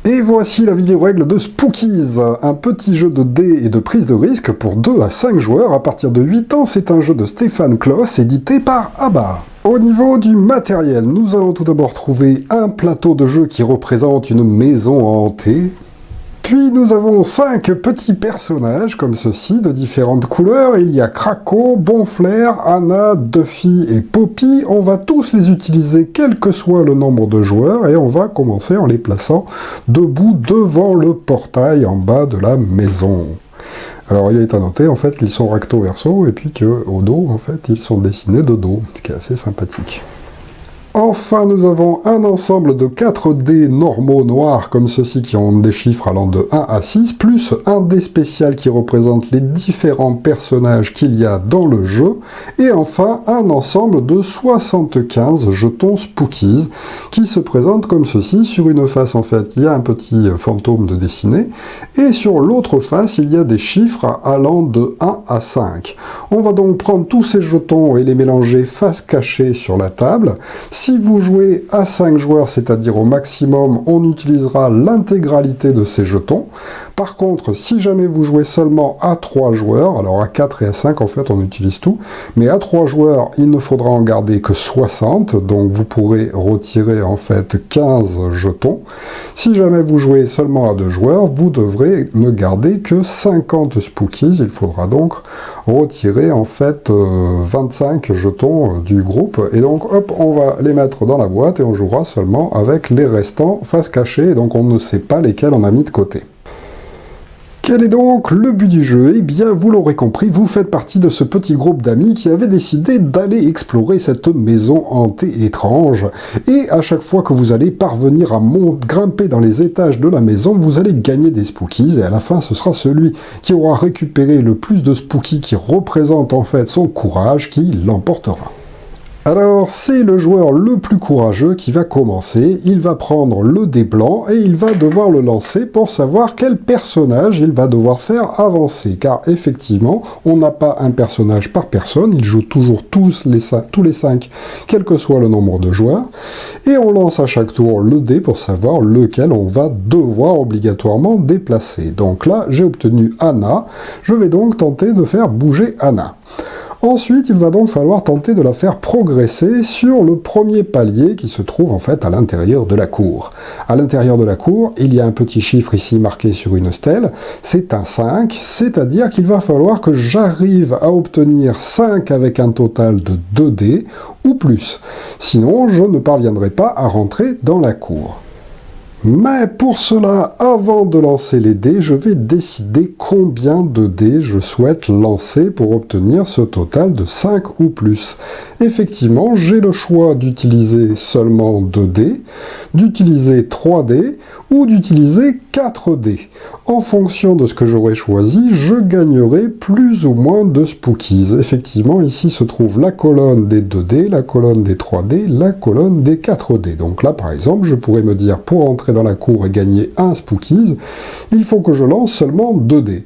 Et voici la vidéo règle de Spookies, un petit jeu de dés et de prise de risque pour 2 à 5 joueurs à partir de 8 ans. C'est un jeu de Stéphane Kloss, édité par ABBA. Au niveau du matériel, nous allons tout d'abord trouver un plateau de jeu qui représente une maison hantée. Puis nous avons 5 petits personnages comme ceci, de différentes couleurs. Il y a Krakow, Bonflair, Anna, Duffy et Poppy. On va tous les utiliser quel que soit le nombre de joueurs et on va commencer en les plaçant debout devant le portail en bas de la maison. Alors il est à noter en fait qu'ils sont recto verso et puis qu'au dos en fait ils sont dessinés de dos, ce qui est assez sympathique. Enfin, nous avons un ensemble de 4 dés normaux noirs comme ceux-ci qui ont des chiffres allant de 1 à 6, plus un dé spécial qui représente les différents personnages qu'il y a dans le jeu, et enfin un ensemble de 75 jetons Spookies qui se présentent comme ceci. Sur une face, en fait, il y a un petit fantôme de dessiné, et sur l'autre face, il y a des chiffres allant de 1 à 5. On va donc prendre tous ces jetons et les mélanger face cachée sur la table. Si vous jouez à 5 joueurs, c'est-à-dire au maximum, on utilisera l'intégralité de ces jetons. Par contre, si jamais vous jouez seulement à 3 joueurs, alors à 4 et à 5, en fait, on utilise tout, mais à 3 joueurs, il ne faudra en garder que 60, donc vous pourrez retirer, en fait, 15 jetons. Si jamais vous jouez seulement à 2 joueurs, vous devrez ne garder que 50 Spookies. Il faudra donc retirer, en fait, 25 jetons du groupe. Et donc, hop, on va les mettre dans la boîte et on jouera seulement avec les restants face cachée, et donc on ne sait pas lesquels on a mis de côté. Quel est donc le but du jeu? Eh bien, vous l'aurez compris, vous faites partie de ce petit groupe d'amis qui avait décidé d'aller explorer cette maison hantée étrange. Et à chaque fois que vous allez parvenir à grimper dans les étages de la maison, vous allez gagner des Spookies. Et à la fin, ce sera celui qui aura récupéré le plus de Spookies qui représentent en fait son courage qui l'emportera. Alors, c'est le joueur le plus courageux qui va commencer. Il va prendre le dé blanc et il va devoir le lancer pour savoir quel personnage il va devoir faire avancer. Car effectivement, on n'a pas un personnage par personne, ils jouent toujours tous les 5, quel que soit le nombre de joueurs. Et on lance à chaque tour le dé pour savoir lequel on va devoir obligatoirement déplacer. Donc là, j'ai obtenu Anna. Je vais donc tenter de faire bouger Anna. Ensuite, il va donc falloir tenter de la faire progresser sur le premier palier qui se trouve en fait à l'intérieur de la cour. À l'intérieur de la cour, il y a un petit chiffre ici marqué sur une stèle, c'est un 5, c'est-à-dire qu'il va falloir que j'arrive à obtenir 5 avec un total de 2 dés ou plus. Sinon, je ne parviendrai pas à rentrer dans la cour. Mais pour cela, avant de lancer les dés, je vais décider combien de dés je souhaite lancer pour obtenir ce total de 5 ou plus. Effectivement, j'ai le choix d'utiliser seulement 2 dés, d'utiliser 3 dés ou d'utiliser 4 dés. En fonction de ce que j'aurai choisi, je gagnerai plus ou moins de Spookies. Effectivement, ici se trouve la colonne des 2 dés, la colonne des 3 dés, la colonne des 4 dés. Donc là, par exemple, je pourrais me dire, pour entrer dans la cour et gagner un Spookies, il faut que je lance seulement 2 dés.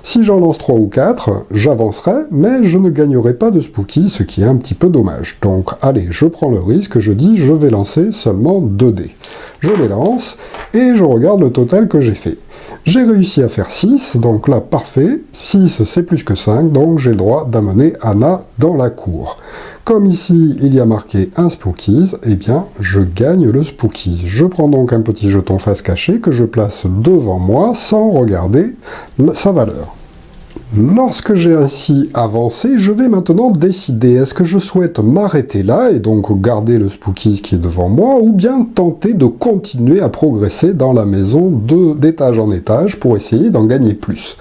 Si j'en lance 3 ou 4, j'avancerai, mais je ne gagnerai pas de Spookies, ce qui est un petit peu dommage. Donc, allez, je prends le risque, je dis, je vais lancer seulement 2 dés. Je les lance, et je regarde le total que j'ai fait. J'ai réussi à faire 6, donc là, parfait. 6, c'est plus que 5, donc j'ai le droit d'amener Anna dans la cour. Comme ici, il y a marqué un Spookies, eh bien, je gagne le Spookies. Je prends donc un petit jeton face cachée que je place devant moi sans regarder sa valeur. Lorsque j'ai ainsi avancé, je vais maintenant décider, est-ce que je souhaite m'arrêter là et donc garder le Spookies qui est devant moi, ou bien tenter de continuer à progresser dans la maison d'étage en étage pour essayer d'en gagner plus.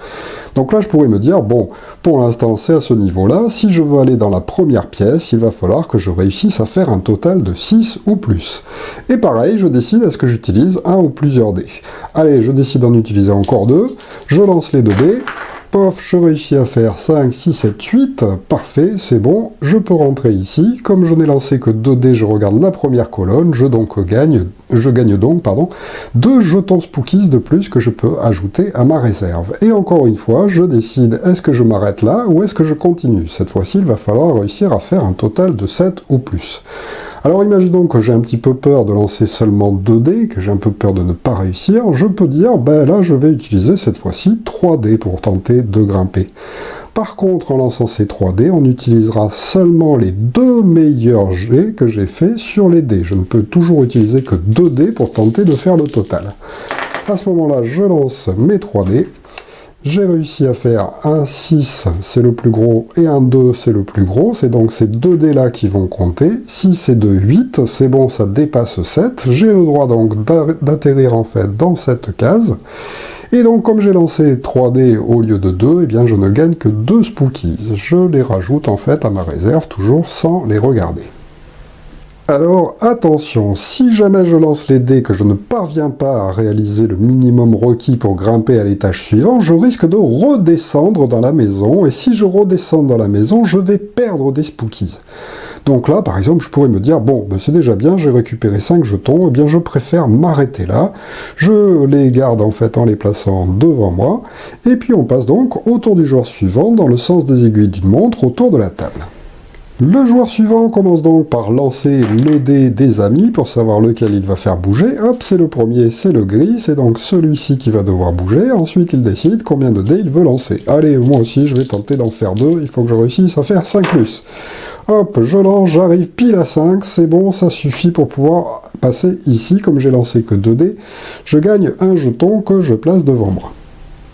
Donc là, je pourrais me dire, bon, pour l'instant, c'est à ce niveau-là, si je veux aller dans la première pièce, il va falloir que je réussisse à faire un total de 6 ou plus. Et pareil, je décide, est-ce que j'utilise un ou plusieurs dés. Allez, je décide d'en utiliser encore 2, je lance les 2 dés, pof, je réussis à faire 5, 6, 7, 8, parfait, c'est bon, je peux rentrer ici. Comme je n'ai lancé que 2 dés, je regarde la première colonne, je gagne donc 2 jetons Spookies de plus que je peux ajouter à ma réserve. Et encore une fois, je décide, est-ce que je m'arrête là ou est-ce que je continue? Cette fois-ci, il va falloir réussir à faire un total de 7 ou plus. Alors imaginons que j'ai un petit peu peur de lancer seulement 2 dés, que j'ai un peu peur de ne pas réussir, je peux dire, ben là je vais utiliser cette fois-ci 3 dés pour tenter de grimper. Par contre, en lançant ces 3 dés, on utilisera seulement les 2 meilleurs jets que j'ai fait sur les dés. Je ne peux toujours utiliser que 2 dés pour tenter de faire le total. À ce moment-là, je lance mes 3 dés. J'ai réussi à faire un 6, c'est le plus gros, et un 2, c'est le plus gros. C'est donc ces 2 dés-là qui vont compter. 6 et 2, 8, c'est bon, ça dépasse 7. J'ai le droit donc d'atterrir en fait dans cette case. Et donc, comme j'ai lancé 3 dés au lieu de 2, eh bien, je ne gagne que 2 spookies. Je les rajoute en fait à ma réserve, toujours sans les regarder. Alors, attention, si jamais je lance les dés que je ne parviens pas à réaliser le minimum requis pour grimper à l'étage suivant, je risque de redescendre dans la maison, et si je redescends dans la maison, je vais perdre des spookies. Donc là, par exemple, je pourrais me dire, bon, ben c'est déjà bien, j'ai récupéré 5 jetons, eh bien je préfère m'arrêter là, je les garde en fait en les plaçant devant moi, et puis on passe donc au tour du joueur suivant, dans le sens des aiguilles d'une montre, autour de la table. Le joueur suivant commence donc par lancer le dé des amis pour savoir lequel il va faire bouger. Hop, c'est le premier, c'est le gris, c'est donc celui-ci qui va devoir bouger. Ensuite, il décide combien de dés il veut lancer. Allez, moi aussi, je vais tenter d'en faire 2, il faut que je réussisse à faire 5+. Hop, je lance, j'arrive pile à 5, c'est bon, ça suffit pour pouvoir passer ici. Comme j'ai lancé que 2 dés, je gagne un jeton que je place devant moi.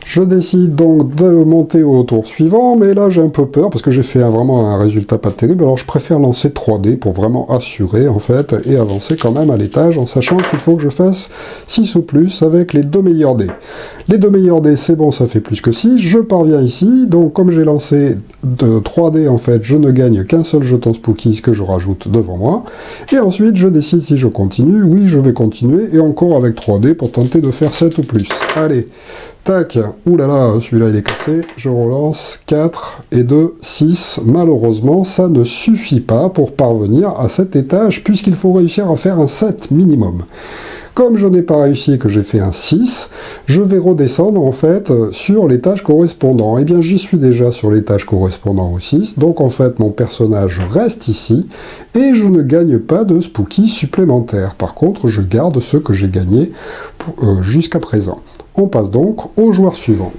Je décide donc de monter au tour suivant, mais là j'ai un peu peur parce que j'ai fait vraiment un résultat pas terrible, alors je préfère lancer 3 dés pour vraiment assurer en fait et avancer quand même à l'étage en sachant qu'il faut que je fasse 6 ou plus avec les 2 meilleurs dés. Les 2 meilleurs dés, c'est bon, ça fait plus que 6, je parviens ici, donc comme j'ai lancé 3 dés en fait, je ne gagne qu'un seul jeton spookies que je rajoute devant moi, et ensuite je décide si je continue, oui je vais continuer, et encore avec 3 dés pour tenter de faire 7 ou plus. Allez, tac, oulala, celui-là il est cassé, je relance, 4 et 2, 6, malheureusement ça ne suffit pas pour parvenir à cet étage puisqu'il faut réussir à faire un 7 minimum. Comme je n'ai pas réussi et que j'ai fait un 6, je vais redescendre en fait sur l'étage correspondant. Eh bien j'y suis déjà sur l'étage correspondant au 6, donc en fait mon personnage reste ici et je ne gagne pas de spookies supplémentaires. Par contre je garde ce que j'ai gagné jusqu'à présent. On passe donc au joueur suivant.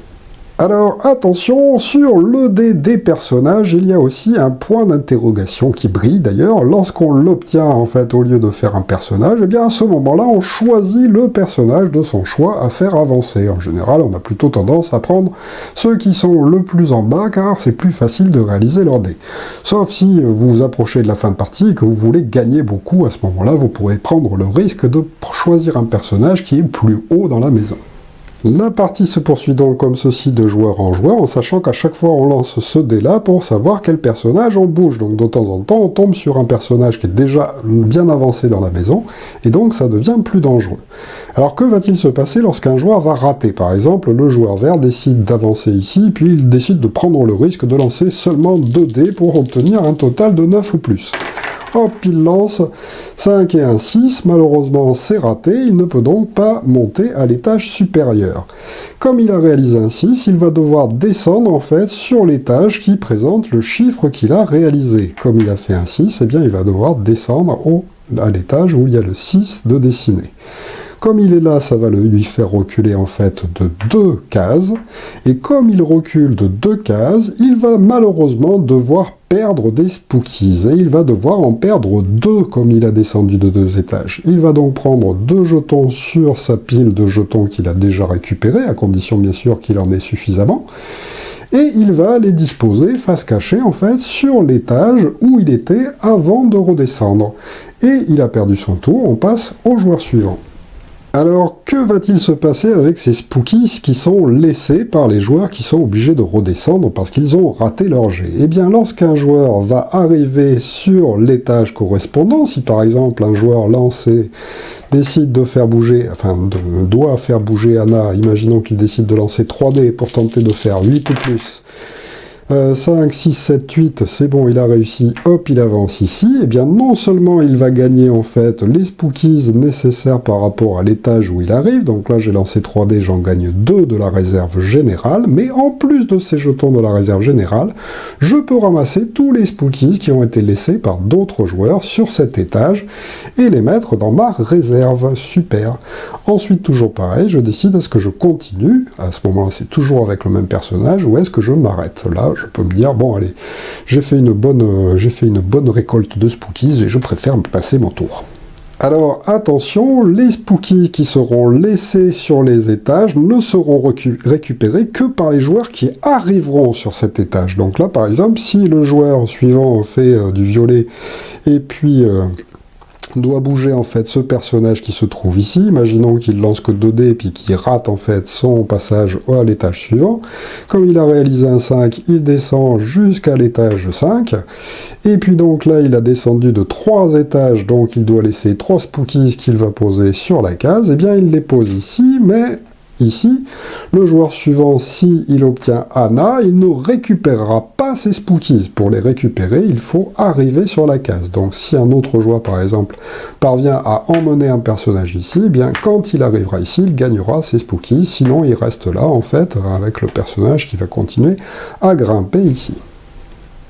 Alors attention, sur le dé des personnages, il y a aussi un point d'interrogation qui brille d'ailleurs. Lorsqu'on l'obtient en fait au lieu de faire un personnage, eh bien à ce moment-là on choisit le personnage de son choix à faire avancer. En général on a plutôt tendance à prendre ceux qui sont le plus en bas car c'est plus facile de réaliser leur dé. Sauf si vous vous approchez de la fin de partie et que vous voulez gagner beaucoup, à ce moment-là vous pourrez prendre le risque de choisir un personnage qui est plus haut dans la maison. La partie se poursuit donc comme ceci de joueur en joueur, en sachant qu'à chaque fois on lance ce dé-là pour savoir quel personnage on bouge. Donc de temps en temps on tombe sur un personnage qui est déjà bien avancé dans la maison, et donc ça devient plus dangereux. Alors que va-t-il se passer lorsqu'un joueur va rater? Par exemple, le joueur vert décide d'avancer ici, puis il décide de prendre le risque de lancer seulement 2 dés pour obtenir un total de 9 ou plus. Hop, il lance 5 et un 6, malheureusement c'est raté, il ne peut donc pas monter à l'étage supérieur. Comme il a réalisé un 6, il va devoir descendre en fait sur l'étage qui présente le chiffre qu'il a réalisé. Comme il a fait un 6, eh bien il va devoir descendre à l'étage où il y a le 6 de dessiné. Comme il est là, ça va lui faire reculer en fait de 2 cases, et comme il recule de 2 cases, il va malheureusement devoir perdre des spookies, et il va devoir en perdre 2 comme il a descendu de 2 étages. Il va donc prendre 2 jetons sur sa pile de jetons qu'il a déjà récupérés, à condition bien sûr qu'il en ait suffisamment, et il va les disposer face cachée en fait sur l'étage où il était avant de redescendre. Et il a perdu son tour, on passe au joueur suivant. Alors, que va-t-il se passer avec ces spookies qui sont laissés par les joueurs qui sont obligés de redescendre parce qu'ils ont raté leur jet? Eh bien, lorsqu'un joueur va arriver sur l'étage correspondant, si par exemple un joueur lancé décide de faire bouger, doit faire bouger Anna, imaginons qu'il décide de lancer 3 dés pour tenter de faire 8 ou plus, 5, 6, 7, 8, c'est bon, il a réussi, hop, il avance ici. Eh bien, non seulement il va gagner, en fait, les spookies nécessaires par rapport à l'étage où il arrive, donc là, j'ai lancé 3D, j'en gagne 2 de la réserve générale, mais en plus de ces jetons de la réserve générale, je peux ramasser tous les spookies qui ont été laissés par d'autres joueurs sur cet étage et les mettre dans ma réserve. Super. Ensuite, toujours pareil, je décide est-ce que je continue, à ce moment-là, c'est toujours avec le même personnage, ou est-ce que je m'arrête. Là, je peux me dire, bon, allez, j'ai fait une bonne récolte de spookies et je préfère me passer mon tour. Alors, attention, les spookies qui seront laissés sur les étages ne seront récupérés que par les joueurs qui arriveront sur cet étage. Donc là, par exemple, si le joueur suivant fait du violet et puis doit bouger en fait ce personnage qui se trouve ici, imaginons qu'il lance que 2D et puis qu'il rate en fait son passage à l'étage suivant, comme il a réalisé un 5, il descend jusqu'à l'étage 5, et puis donc là il a descendu de 3 étages, donc il doit laisser 3 spookies qu'il va poser sur la case, et bien il les pose ici, mais ici, le joueur suivant, s'il obtient Anna, il ne récupérera pas ses spookies. Pour les récupérer, il faut arriver sur la case. Donc si un autre joueur, par exemple, parvient à emmener un personnage ici, eh bien quand il arrivera ici, il gagnera ses spookies. Sinon, il reste là, en fait, avec le personnage qui va continuer à grimper ici.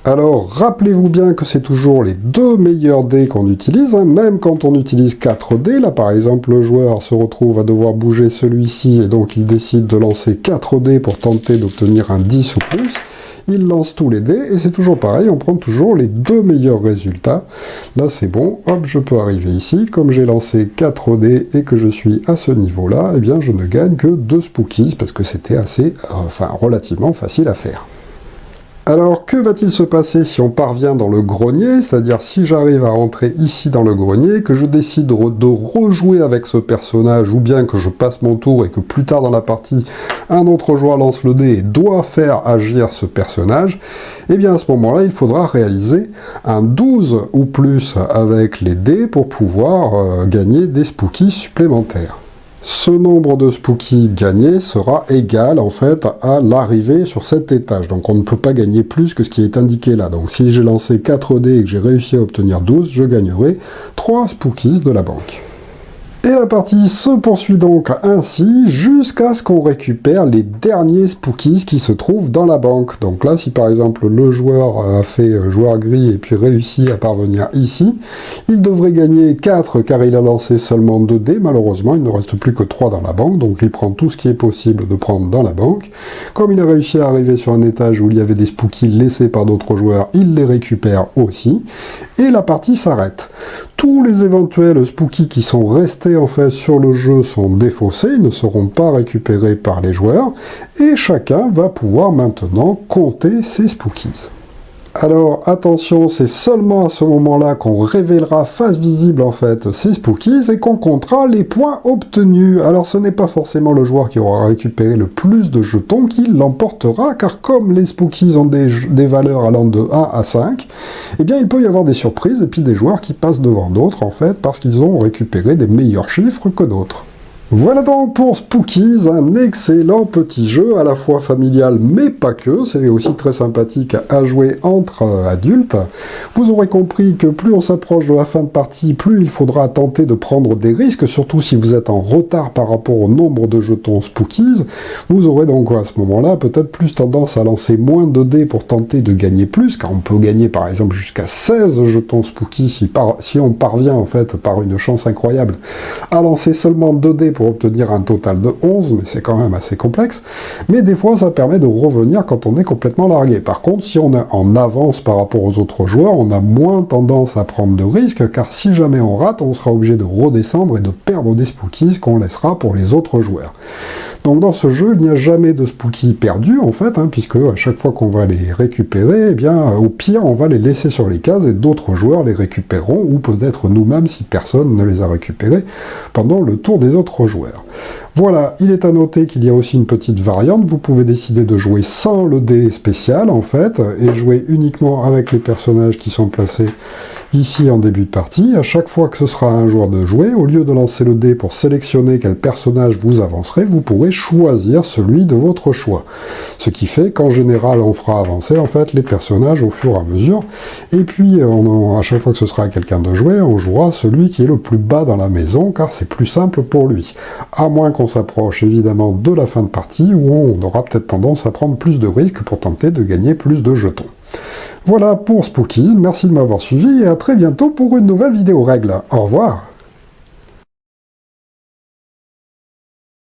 Alors, rappelez-vous bien que c'est toujours les 2 meilleurs dés qu'on utilise, hein, même quand on utilise 4 dés. Là, par exemple, le joueur se retrouve à devoir bouger celui-ci, et donc il décide de lancer 4 dés pour tenter d'obtenir un 10 ou plus. Il lance tous les dés, et c'est toujours pareil, on prend toujours les 2 meilleurs résultats. Là, c'est bon, hop, je peux arriver ici. Comme j'ai lancé 4 dés et que je suis à ce niveau-là, eh bien, je ne gagne que 2 spookies, parce que c'était relativement facile à faire. Alors, que va-t-il se passer si on parvient dans le grenier, c'est-à-dire si j'arrive à rentrer ici dans le grenier, que je décide de rejouer avec ce personnage, ou bien que je passe mon tour et que plus tard dans la partie, un autre joueur lance le dé et doit faire agir ce personnage, eh bien à ce moment-là, il faudra réaliser un 12 ou plus avec les dés pour pouvoir gagner des spookies supplémentaires. Ce nombre de spookies gagnés sera égal en fait à l'arrivée sur cet étage. Donc on ne peut pas gagner plus que ce qui est indiqué là. Donc si j'ai lancé 4 dés et que j'ai réussi à obtenir 12, je gagnerai 3 spookies de la banque. Et la partie se poursuit donc ainsi jusqu'à ce qu'on récupère les derniers spookies qui se trouvent dans la banque. Donc là, si par exemple le joueur a fait joueur gris et puis réussi à parvenir ici, il devrait gagner 4 car il a lancé seulement 2 dés. Malheureusement, il ne reste plus que 3 dans la banque, donc il prend tout ce qui est possible de prendre dans la banque. Comme il a réussi à arriver sur un étage où il y avait des spookies laissés par d'autres joueurs, il les récupère aussi. Et la partie s'arrête. Tous les éventuels spookies qui sont restés en fait sur le jeu sont défaussés, ils ne seront pas récupérés par les joueurs, et chacun va pouvoir maintenant compter ses spookies. Alors attention, c'est seulement à ce moment-là qu'on révélera face visible en fait ces spookies et qu'on comptera les points obtenus. Alors ce n'est pas forcément le joueur qui aura récupéré le plus de jetons qui l'emportera, car comme les spookies ont des valeurs allant de 1 à 5, eh bien il peut y avoir des surprises et puis des joueurs qui passent devant d'autres en fait parce qu'ils ont récupéré des meilleurs chiffres que d'autres. Voilà donc pour Spookies, un excellent petit jeu, à la fois familial mais pas que, c'est aussi très sympathique à jouer entre adultes. Vous aurez compris que plus on s'approche de la fin de partie, plus il faudra tenter de prendre des risques, surtout si vous êtes en retard par rapport au nombre de jetons Spookies. Vous aurez donc à ce moment-là peut-être plus tendance à lancer moins de dés pour tenter de gagner plus, car on peut gagner par exemple jusqu'à 16 jetons Spookies si on parvient en fait par une chance incroyable à lancer seulement 2 dés pour obtenir un total de 11, mais c'est quand même assez complexe. Mais des fois, ça permet de revenir quand on est complètement largué. Par contre, si on est en avance par rapport aux autres joueurs, on a moins tendance à prendre de risques, car si jamais on rate, on sera obligé de redescendre et de perdre des spookies qu'on laissera pour les autres joueurs. Donc dans ce jeu, il n'y a jamais de spookies perdus, en fait, puisque à chaque fois qu'on va les récupérer, eh bien, au pire, on va les laisser sur les cases et d'autres joueurs les récupéreront, ou peut-être nous-mêmes si personne ne les a récupérés pendant le tour des autres joueurs. Voilà, il est à noter qu'il y a aussi une petite variante, vous pouvez décider de jouer sans le dé spécial, en fait, et jouer uniquement avec les personnages qui sont placés ici en début de partie. À chaque fois que ce sera à un joueur de jouer, au lieu de lancer le dé pour sélectionner quel personnage vous avancerez, vous pourrez choisir celui de votre choix. Ce qui fait qu'en général, on fera avancer en fait les personnages au fur et à mesure, et puis à chaque fois que ce sera à quelqu'un de jouer, on jouera celui qui est le plus bas dans la maison, car c'est plus simple pour lui. À moins qu'on s'approche évidemment de la fin de partie, où on aura peut-être tendance à prendre plus de risques pour tenter de gagner plus de jetons. Voilà pour Spooky, merci de m'avoir suivi et à très bientôt pour une nouvelle vidéo règle. Au revoir.